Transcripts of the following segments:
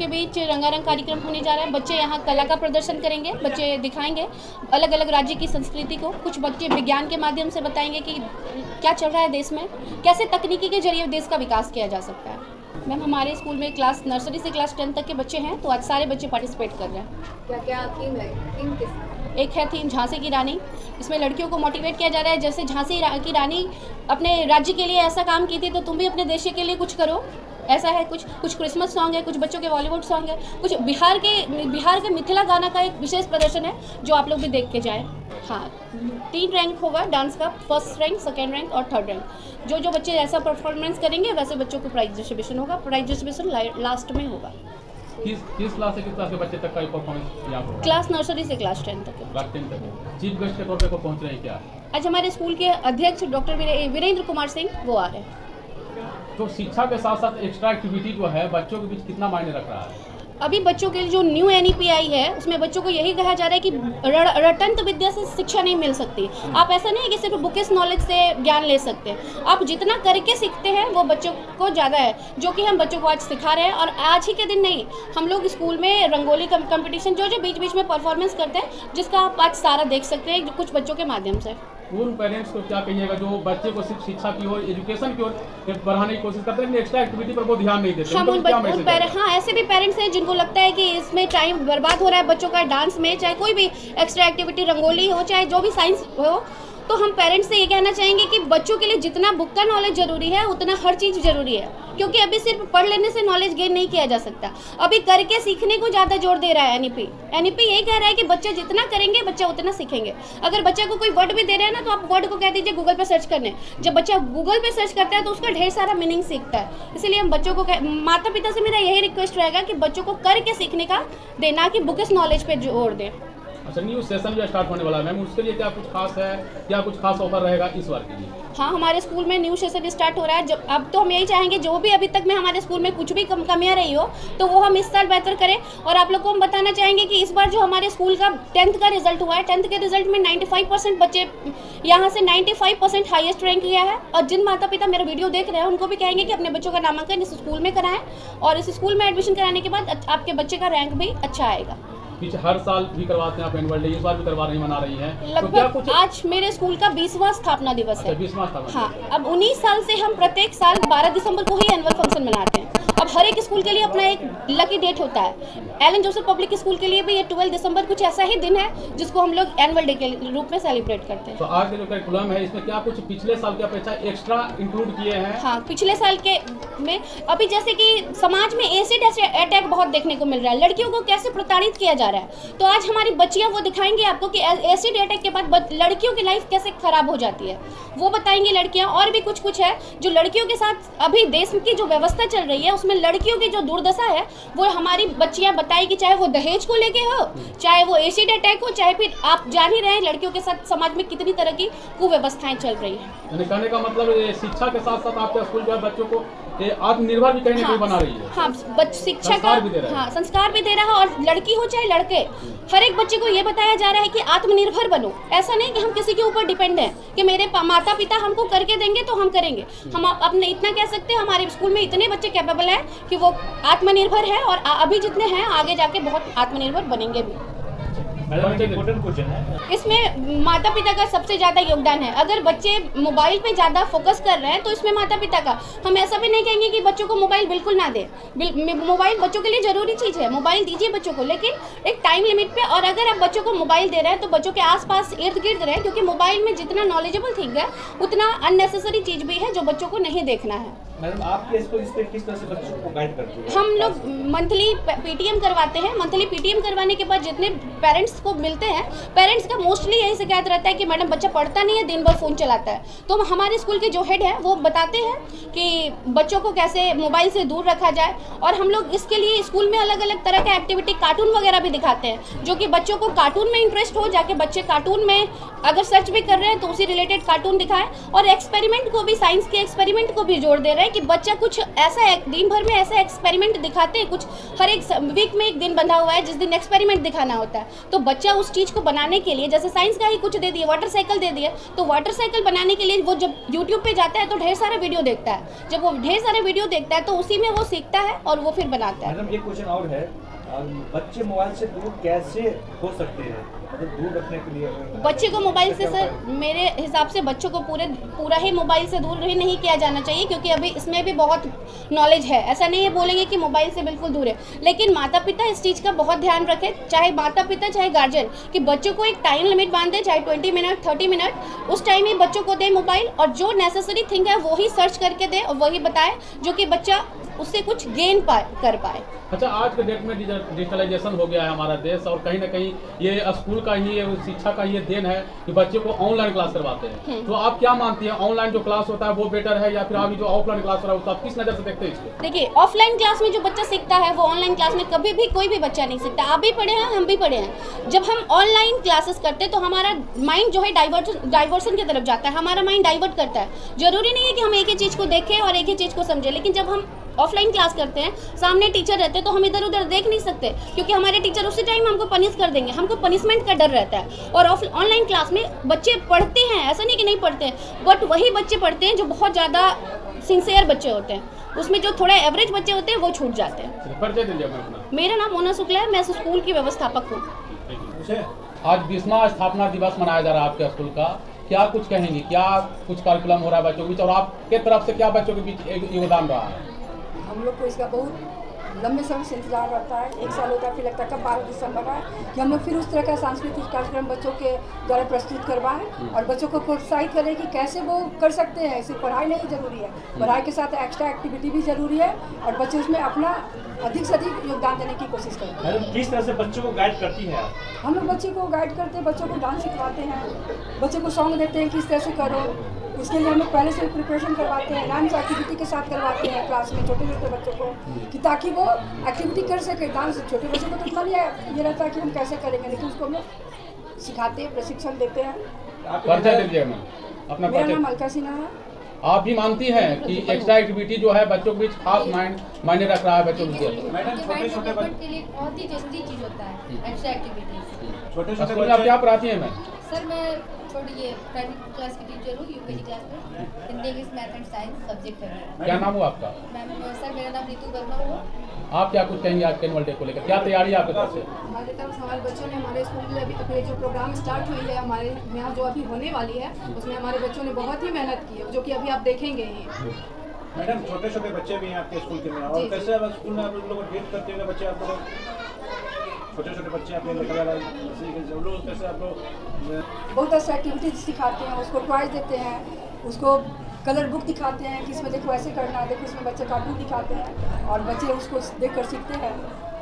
के बीच रंगारंग कार्यक्रम होने जा रहा है। बच्चे यहाँ कला का प्रदर्शन करेंगे, बच्चे दिखाएंगे अलग अलग राज्य की संस्कृति को। कुछ बच्चे विज्ञान के माध्यम से बताएंगे कि क्या चल रहा है देश में, कैसे तकनीकी के जरिए देश का विकास किया जा सकता है। मैम, हमारे स्कूल में क्लास नर्सरी से क्लास 10 तक के बच्चे हैं, तो आज सारे बच्चे पार्टिसिपेट कर रहे हैं। क्या क्या थीम है? थीम किस? एक है थीम झांसी की रानी। इसमें लड़कियों को मोटिवेट किया जा रहा है, जैसे झांसी की रानी अपने राज्य के लिए ऐसा काम की थी, तो तुम भी अपने देश के लिए कुछ करो। ऐसा है, कुछ क्रिसमस सॉन्ग है, कुछ बच्चों के बॉलीवुड सॉन्ग है, कुछ बिहार के मिथिला गाना का एक विशेष प्रदर्शन है जो आप लोग भी देख के जाएं। हाँ, 3 रैंक होगा डांस का, फर्स्ट रैंक, सेकेंड रैंक और थर्ड रैंक। जो बच्चे ऐसा परफॉर्मेंस करेंगे वैसे बच्चों को प्राइज डिस्ट्रीब्यूशन होगा। प्राइज डिस्ट्रीब्यूशन लास्ट में होगा। किस क्लास से किस क्लास के बच्चे तक का परफॉर्मेंस यहाँ होगा? क्लास नर्सरी से क्लास 10 तक। क्लास 10 तक। चीफ गेस्ट के तौर पे को पहुँच रहे हैं क्या? आज हमारे स्कूल के अध्यक्ष डॉक्टर वीरेंद्र कुमार सिंह वो आ रहे हैं। तो शिक्षा के साथ साथ एक्स्ट्रा एक्टिविटी जो है बच्चों के बीच कितना मायने रख रहा है? अभी बच्चों के लिए जो न्यू NEP आई है उसमें बच्चों को यही कहा जा रहा है कि रटंत विद्या से शिक्षा नहीं मिल सकती। आप ऐसा नहीं है कि सिर्फ बुकिश नॉलेज से ज्ञान ले सकते हैं, आप जितना करके सीखते हैं वो बच्चों को ज़्यादा है, जो कि हम बच्चों को आज सिखा रहे हैं। और आज ही के दिन नहीं, हम लोग स्कूल में रंगोली कंपटीशन जो बीच बीच में परफॉर्मेंस करते हैं, जिसका आप आज सारा देख सकते हैं कुछ बच्चों के माध्यम से। उन पेरेंट्स को क्या कहिएगा जो बच्चे को सिर्फ शिक्षा की ओर, एजुकेशन की ओर बढ़ाने की कोशिश करते हैं लेकिन एक्स्ट्रा एक्टिविटी पर वो ध्यान नहीं देते? हाँ, ऐसे भी पेरेंट्स हैं जिनको लगता है कि इसमें टाइम बर्बाद हो रहा है बच्चों का, डांस में, चाहे कोई भी एक्स्ट्रा एक्टिविटी, रंगोली हो, चाहे जो भी साइंस हो। तो हम पेरेंट्स से ये कहना चाहेंगे कि बच्चों के लिए जितना बुक का नॉलेज जरूरी है उतना हर चीज़ जरूरी है, क्योंकि अभी सिर्फ पढ़ लेने से नॉलेज गेन नहीं किया जा सकता। अभी करके सीखने को ज़्यादा जोर दे रहा है NEP ये कह रहा है कि बच्चे जितना करेंगे बच्चा उतना सीखेंगे। अगर बच्चे को कोई वर्ड भी दे रहे हैं ना, तो आप वर्ड को कह दीजिए गूगल पे सर्च करने। जब बच्चा गूगल पे सर्च करता है तो उसका ढेर सारा मीनिंग सीखता है। इसलिए हम बच्चों को, माता पिता से मेरा यही रिक्वेस्ट रहेगा कि बच्चों को करके सीखने का देना, कि बुकिश नॉलेज पे जोर दें। अच्छा, न्यू सेशन जो स्टार्ट होने वाला है मैम, उसके लिए क्या कुछ खास है, क्या कुछ खास ऑफर रहेगा इस बार के लिए? हाँ, हमारे स्कूल में न्यू सेशन स्टार्ट हो रहा है। जब अब तो हम यही चाहेंगे जो भी अभी तक में हमारे स्कूल में कुछ भी कमियां रही हो तो वो हम इस साल बेहतर करें। और आप लोग को हम बताना चाहेंगे कि इस बार जो हमारे स्कूल का 10th का रिजल्ट हुआ है, 10th के रिजल्ट में 95% बच्चे, यहाँ से 95% हाईएस्ट रैंक गया है। और जिन माता पिता मेरा वीडियो देख रहे हैं उनको भी कहेंगे कि अपने बच्चों का नामांकन इस स्कूल में कराएं, और इस स्कूल में एडमिशन कराने के बाद आपके बच्चे का रैंक भी अच्छा आएगा। पीछे हर साल भी करवाते हैं आप एनुअल डे, इस बार भी करवा रही, मना रही हैं? लगभग आज मेरे स्कूल का 20वां स्थापना दिवस है। 20वां स्थापना। हाँ, अब 19 साल से हम प्रत्येक साल 12 दिसंबर को ही एनुअल फंक्शन मनाते हैं। अब हर एक स्कूल के लिए अपना एक लकी डेट होता है। एलन जोसेफ पब्लिक स्कूल के लिए भी ये 12 दिसंबर कुछ ऐसा ही दिन है जिसको हम लोग एनुअल डे के रूप में सेलिब्रेट करते हैं। तो आज के जो करिकुलम है इसमें क्या कुछ पिछले साल की अपेक्षा एक्स्ट्रा इंक्लूड किए हैं? हाँ, पिछले साल के में अभी जैसे कि समाज में एसिड अटैक बहुत देखने को मिल रहा है, लड़कियों को कैसे प्रताड़ित किया जा रहा है, तो आज हमारी बच्चियां वो दिखाएंगी आपको कि एसिड अटैक के बाद लड़कियों की लाइफ कैसे खराब हो जाती है, वो बताएंगी लड़कियां। और भी कुछ है जो लड़कियों के साथ अभी देश की जो व्यवस्था चल रही है उसमें लड़कियों की जो दुर्दशा है वो हमारी बच्चियां बताएगी, चाहे वो दहेज को लेके हो, चाहे वो एसिड अटैक हो, चाहे फिर आप जान ही रहे हैं लड़कियों के साथ समाज में कितनी तरह की कुव्यवस्थाएं चल रही है। कहने का मतलब शिक्षा के साथ साथ आपका स्कूल जो है बच्चों को आत्मनिर्भर भी कहीं ना कहीं बना रही है। हाँ, शिक्षा का संस्कार भी दे रहा है, और लड़की हो चाहे लड़के, हर एक बच्चे को ये बताया जा रहा है कि आत्मनिर्भर बनो। ऐसा नहीं कि हम किसी के ऊपर डिपेंड हैं कि मेरे माता पिता हमको करके देंगे तो हम करेंगे। हम अपने इतना कह सकते हैं हमारे स्कूल में इतने बच्चे कैपेबल हैं कि वो आत्मनिर्भर है, और अभी जितने हैं आगे जाके बहुत आत्मनिर्भर बनेंगे भी। इसमें माता पिता का सबसे ज़्यादा योगदान है। अगर बच्चे मोबाइल पे ज़्यादा फोकस कर रहे हैं तो इसमें माता पिता का, हम ऐसा भी नहीं कहेंगे कि बच्चों को मोबाइल बिल्कुल ना दें। मोबाइल बच्चों के लिए ज़रूरी चीज़ है, मोबाइल दीजिए बच्चों को, लेकिन एक टाइम लिमिट पे। और अगर आप बच्चों को मोबाइल दे रहे हैं तो बच्चों के आसपास इर्द गिर्द रहें, क्योंकि मोबाइल में जितना नॉलेजेबल थिंग है उतना अननेसेसरी चीज़ भी है जो बच्चों को नहीं देखना है। मैडम, आपके स्कूल इस पे किस तरह से बच्चों को गाइड करती है? हम लोग मंथली PTM करवाते हैं। मंथली PTM करवाने के बाद जितने पेरेंट्स को मिलते हैं, पेरेंट्स का मोस्टली यही शिकायत रहता है कि मैडम बच्चा पढ़ता नहीं है, दिन भर फ़ोन चलाता है। तो हमारे स्कूल के जो हेड है वो बताते हैं कि बच्चों को कैसे मोबाइल से दूर रखा जाए। और हम लोग इसके लिए स्कूल में अलग अलग तरह के एक्टिविटी, कार्टून वगैरह भी दिखाते हैं, जो कि बच्चों को कार्टून में इंटरेस्ट हो, जाके बच्चे कार्टून में अगर सर्च भी कर रहे हैं तो उसी रिलेटेड कार्टून दिखाएं। और एक्सपेरिमेंट को भी, साइंस के एक्सपेरिमेंट को भी जोड़ दे रहे हैं कि बच्चा कुछ ऐसा दिन भर में ऐसा एक्सपेरिमेंट दिखाते हैं। कुछ हर एक वीक में एक दिन बंधा हुआ है जिस दिन एक्सपेरिमेंट दिखाना होता है, तो बच्चा उस चीज़ को बनाने के लिए, जैसे साइंस का ही कुछ दे दिए, वाटर साइकिल दे दिए, तो वाटर साइकिल बनाने के लिए वो जब यूट्यूब पे जाता है तो ढेर सारे वीडियो देखता है। जब वो ढेर सारे वीडियो देखता है तो उसी में वो सीखता है और वो फिर बनाता है। मैडम एक क्वेश्चन और है, बच्चे मोबाइल से दूर कैसे हो सकते हैं, मतलब दूर रखने के लिए बच्चे को मोबाइल से, सर मेरे हिसाब से बच्चों को पूरा ही मोबाइल से दूर ही नहीं किया जाना चाहिए, क्योंकि अभी इसमें भी बहुत नॉलेज है। ऐसा नहीं है बोलेंगे कि मोबाइल से बिल्कुल दूर है, लेकिन माता पिता इस चीज़ का बहुत ध्यान रखें, चाहे माता पिता चाहे गार्जियन, कि बच्चों को एक टाइम लिमिट बांध दे, चाहे 20 मिनट 30 मिनट, उस टाइम ही बच्चों को दे मोबाइल, और जो नेसेसरी थिंग है वो ही सर्च करके दे और वही बताए जो कि बच्चा उससे कुछ गेन कर पाए। अच्छा, आज के डेट में डिजिटलाइजेशन हो गया है हमारा देश, और कहीं ना कहीं ये स्कूल का ही, शिक्षा का ये देन है कि बच्चे को ऑनलाइन क्लास करवाते हैं। तो आप क्या मानती हैं, ऑनलाइन जो क्लास होता है वो बेटर है, या फिर अभी जो ऑफलाइन क्लास हो रहा है, तो आप किस नज़र से देखते हैं इसको? देखिए, ऑफलाइन क्लास में जो बच्चा सीखता है वो ऑनलाइन क्लास में कभी भी कोई भी बच्चा नहीं सीखता। आप भी पढ़े हैं, हम भी पढ़े हैं। जब हम ऑनलाइन क्लासेस करते हैं तो हमारा माइंड जो है डाइवर्सन की तरफ जाता है, हमारा माइंड डाइवर्ट करता है। जरूरी नहीं है कि हम एक ही चीज़ को देखें और एक ही चीज़ को समझें, लेकिन जब हम ऑफलाइन क्लास करते हैं, सामने टीचर रहते हैं, तो हम इधर उधर देख नहीं सकते, क्योंकि हमारे टीचर उसी टाइम हमको पनिश कर देंगे, हमको पनिशमेंट का डर रहता है। और ऑनलाइन क्लास में बच्चे पढ़ते हैं, ऐसा नहीं कि नहीं पढ़ते हैं, बट वही बच्चे पढ़ते हैं जो बहुत ज़्यादा सिंसियर बच्चे होते हैं। उसमें जो थोड़े एवरेज बच्चे होते हैं वो छूट जाते हैं। परिचय दीजिए अपना। मेरा नाम मोना शुक्ला है, मैं इस स्कूल की व्यवस्थापक हूँ। आज 20वां स्थापना दिवस मनाया जा रहा है आपके स्कूल का, क्या कुछ कहेंगी, क्या कुछ कार्यक्रम हो रहा है बच्चों के बीच, और आपके तरफ से क्या बच्चों के बीच योगदान रहा है? हम लोग को इसका बहुत लंबे समय से इंतजार रहता है। 1 साल होता है, फिर लगता है कब 12 दिसंबर है कि हम लोग फिर उस तरह का सांस्कृतिक कार्यक्रम बच्चों के द्वारा प्रस्तुत करवाएं और बच्चों को प्रोत्साहित करें कि कैसे वो कर सकते हैं। सिर्फ पढ़ाई नहीं जरूरी है, पढ़ाई के साथ एक्स्ट्रा एक्टिविटी भी जरूरी है, और बच्चे उसमें अपना अधिक से अधिक योगदान देने की कोशिश करते हैं। किस तरह से बच्चों को गाइड करती है आप? हम लोग बच्चे को गाइड करते हैं, बच्चों को डांस सिखवाते हैं, बच्चों को सॉन्ग देते हैं किस तरह से करो। उसके लिए हम लोग पहले से प्रिपरेशन करवाते हैं, डांस एक्टिविटी के साथ करवाते हैं क्लास में छोटे छोटे बच्चों को, कि ताकि वो एक्टिविटी कर सके। डांस छोटे बच्चों को तो इतना नहीं ये रहता है कि हम कैसे करेंगे, लेकिन उसको हम लोग सिखाते हैं, प्रशिक्षण देते हैं। परिचय दीजिए अपना। मेरा नाम अलका सिन्हा है। आप भी मानती हैं कि एक्स्ट्रा एक्टिविटी जो है बच्चों के बीच खास मायने रख रहा है बच्चों के लिए? मैडम छोटे बच्चे के लिए बहुत ही जरूरी चीज़ होता है एक्स्ट्रा एक्टिविटीज। छोटे स्कूल में आप क्या पढ़ाती हैं मैम? सर मैं छोटी ये प्राइमरी क्लास की टीचर हूँ, यूकेजी क्लास में Hindi, English, math and science subject है। क्या नाम हुआ आपका? मैम सर मेरा नाम रितु वर्मा हुआ। आप क्या कुछ कहेंगे आज के एनुअल डे को लेकर, क्या तैयारी है आपकी तरफ से? हमारे तरफ हमारे बच्चों ने हमारे स्कूल में अभी अपने जो प्रोग्राम स्टार्ट हुई है हमारे यहाँ जो अभी होने वाली है, उसमें हमारे बच्चों ने बहुत ही मेहनत की है, जो कि अभी आप देखेंगे ही। मैडम छोटे छोटे बच्चे भी हैं आपके स्कूल के में, और कैसे आप स्कूल में आप लोग ट्रीट करते हैं बच्चे? आप लोग छोटे छोटे बच्चे आपने देखा जा रहा है, कैसे आप लोग बहुत ऐसे एक्टिविटीज सिखाते हैं, उसको प्राइज देते हैं, उसको कलर बुक दिखाते हैं कि इसमें देखो ऐसे करना है, देखो इसमें बच्चे कार्टून दिखाते हैं और बच्चे उसको देखकर सीखते हैं।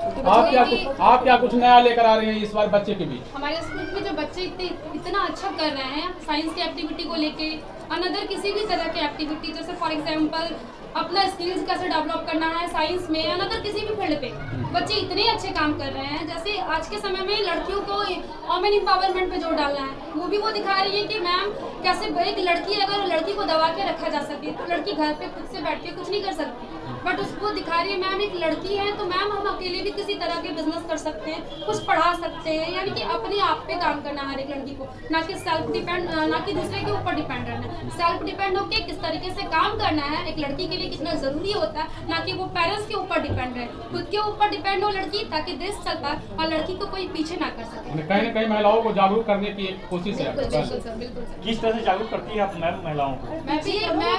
आप क्या कुछ नया लेकर आ रहे हैं इस बार बच्चे के बीच? हमारे स्कूल में जो बच्चे इतना अच्छा कर रहे हैं साइंस की एक्टिविटी को लेके, अनदर किसी भी तरह की एक्टिविटी, जैसे फॉर एग्जांपल अपना स्किल्स कैसे डेवलप करना है साइंस में, अनदर किसी भी फील्ड पे बच्चे इतने अच्छे काम कर रहे हैं। जैसे आज के समय में लड़कियों को वुमेन एम्पावरमेंट पे जोर डालना है, वो भी वो दिखा रही है कि मैम कैसे एक लड़की, अगर लड़की को दबा के रखा जा सके तो लड़की घर पे खुद से बैठ के कुछ नहीं कर सकती, बट उसको दिखा रही है मैम एक लड़की है तो मैम हम अकेले भी किसी तरह के बिजनेस कर सकते हैं, कुछ पढ़ा सकते हैं, यानी कि अपने आप पे काम करना हर एक लड़की को, ना कि सेल्फ डिपेंड, ना कि दूसरे के ऊपर डिपेंड रहना। सेल्फ डिपेंड होकर किस तरीके से काम करना है एक लड़की के लिए कितना जरूरी होता है, ना कि वो पेरेंट्स के ऊपर डिपेंड रहे, खुद के ऊपर डिपेंड हो लड़की, ताकि देश चल पाए और लड़की को कोई पीछे ना कर सके। कहीं न कहीं महिलाओं को जागरूक करने की कोशिश है। बिल्कुल सर, बिल्कुल सर। किस तरह से जागरूक करती है आप मैम महिलाओं को? मैं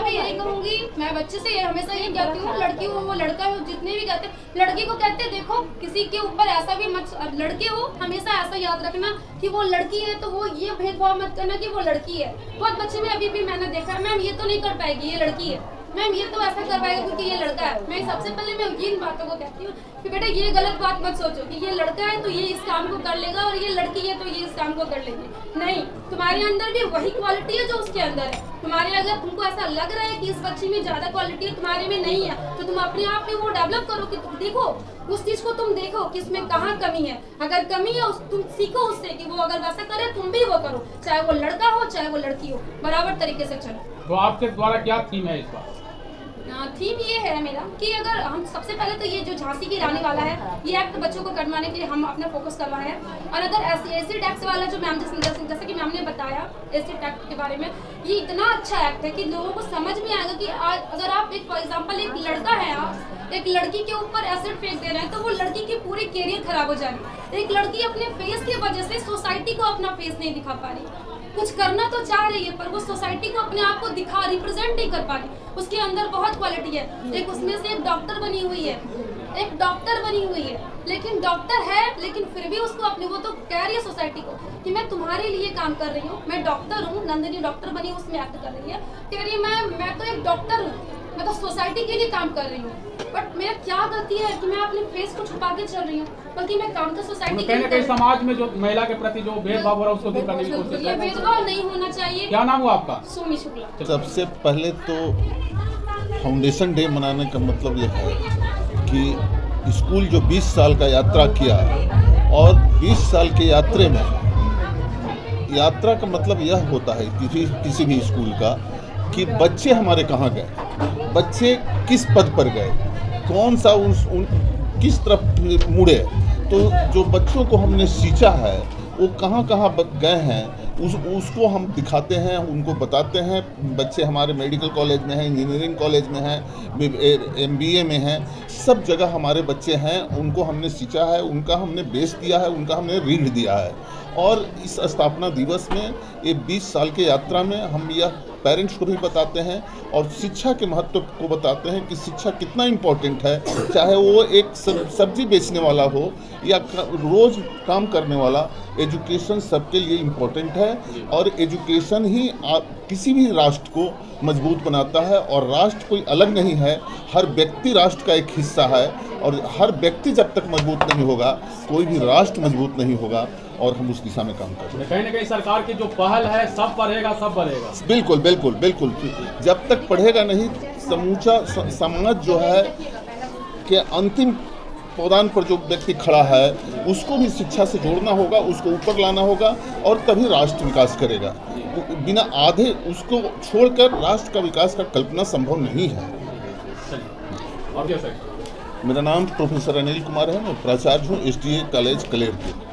भी यही कहूँगी, मैं बच्चे से हमेशा यही कहती हूँ, लड़की हो वो लड़का हो, जितने भी कहते लड़की को कहते देखो किसी के ऊपर ऐसा भी मत, लड़के हो हमेशा ऐसा याद रखना कि वो लड़की है, तो वो ये भेदभाव मत करना कि वो लड़की है। बहुत बच्चे में अभी भी मैंने देखा है मैम ये तो नहीं कर पाएगी, ये लड़की है, मैम ये तो ऐसा कर पाएगा क्योंकि ये लड़का है। मैं सबसे पहले मैं इन बातों को कहती हूँ कि बेटा ये गलत बात मत सोचो कि ये लड़का है तो ये इस काम को कर लेगा और ये लड़की है तो ये इस काम को कर लेगी। नहीं, तुम्हारे अंदर भी वही क्वालिटी है जो उसके अंदर है। तुम्हारे अगर तुमको ऐसा लग रहा है कि इस बच्ची में ज्यादा क्वालिटी तुम्हारे में नहीं है, तो तुम अपने आप में वो डेवलप करो कि तुम देखो उस चीज को, तुम देखो कि इसमें कहाँ कमी है, अगर कमी है तुम सीखो उससे कि वो अगर वैसा करे तुम भी वो करो, चाहे वो लड़का हो चाहे वो लड़की हो, बराबर तरीके से चलो। तो आपके द्वारा क्या थीम है इस बार? थीम ये है मेरा कि अगर हम सबसे पहले तो ये जो झांसी की रानी वाला है ये एक्ट बच्चों को करवाने के लिए हम अपना फोकस करवाए हैं। और अगर एसिड टैक्स वाला जो मैम जैसे कि मैम ने बताया एसिड टैक्स के बारे में, ये इतना अच्छा एक्ट है कि लोगों को समझ में आएगा कि अगर आप एक फॉर एग्जांपल एक लड़का है, आप एक लड़की के ऊपर एसिड फेंक दे रहे हैं तो वो लड़की की पूरी कैरियर खराब हो जाएगी। एक लड़की अपने फेस की वजह से सोसाइटी को अपना फेस नहीं दिखा पा रही, कुछ करना तो चाह रही है पर वो सोसाइटी को अपने आप को रिप्रेजेंट नहीं कर पा रही। उसके अंदर बहुत क्वालिटी है, एक उसमें से एक डॉक्टर बनी हुई है, लेकिन डॉक्टर है लेकिन फिर भी उसको अपने वो तो कह रही है सोसाइटी को कि मैं तुम्हारे लिए काम कर रही हूँ, मैं डॉक्टर हूँ, नंदिनी डॉक्टर बनी उसमें एक्ट कर रही है, कह रही है मैं तो एक डॉक्टर हूँ, मैं तो सोसाइटी के लिए काम कर रही हूँ। बट मेरा क्या गलती है कि मैं अपने फेस को छुपा के चल रही हूँ, बल्कि मैं काम तो सोसाइटी कहीं ना कहीं समाज में जो महिला के प्रति जो भेदभाव हो रहा है उसको दूर करने की कोशिश ये भेदभाव नहीं होना चाहिए। क्या नाम हुआ आपका? सोमी शुक्ला। सबसे पहले तो फाउंडेशन डे मनाने का मतलब यह है कि स्कूल जो 20 साल का यात्रा किया और 20 साल के यात्रा में यात्रा का मतलब यह होता है किसी भी स्कूल का कि बच्चे हमारे कहाँ गए, बच्चे किस पद पर गए, कौन सा किस तरफ मुड़े। तो जो बच्चों को हमने सींचा है वो कहाँ कहाँ गए हैं उसको हम दिखाते हैं, उनको बताते हैं। बच्चे हमारे मेडिकल कॉलेज में हैं, इंजीनियरिंग कॉलेज में हैं, MBA में हैं, सब जगह हमारे बच्चे हैं। उनको हमने सींचा है, उनका हमने बेस दिया है, उनका हमने रीढ़ दिया है। और इस स्थापना दिवस में ये 20 साल के यात्रा में हम यह पेरेंट्स को भी बताते हैं और शिक्षा के महत्व को बताते हैं कि शिक्षा कितना इम्पोर्टेंट है। चाहे वो एक सब्जी बेचने वाला हो या रोज़ काम करने वाला, एजुकेशन सबके लिए इम्पोर्टेंट है। और एजुकेशन ही किसी भी राष्ट्र को मजबूत बनाता है। और राष्ट्र कोई अलग नहीं है, हर व्यक्ति राष्ट्र का एक हिस्सा है। और हर व्यक्ति जब तक मजबूत नहीं होगा कोई भी राष्ट्र मजबूत नहीं होगा। और हम उस दिशा में काम कर रहे हैं। कहीं ना कहीं सरकार की जो पहल है सब पढ़ेगा सब बढ़ेगा। बिल्कुल बिल्कुल बिल्कुल। जब तक पढ़ेगा नहीं समूचा समाज जो है कि अंतिम पौधान पर जो व्यक्ति खड़ा है उसको भी शिक्षा से जोड़ना होगा, उसको ऊपर लाना होगा और तभी राष्ट्र विकास करेगा। बिना आधे उसको छोड़कर राष्ट्र का विकास का कल्पना संभव नहीं है। और क्या सर? मेरा नाम प्रोफेसर अनिल कुमार है, मैं प्राचार्य हूँ SDA कॉलेज कलेरपुर।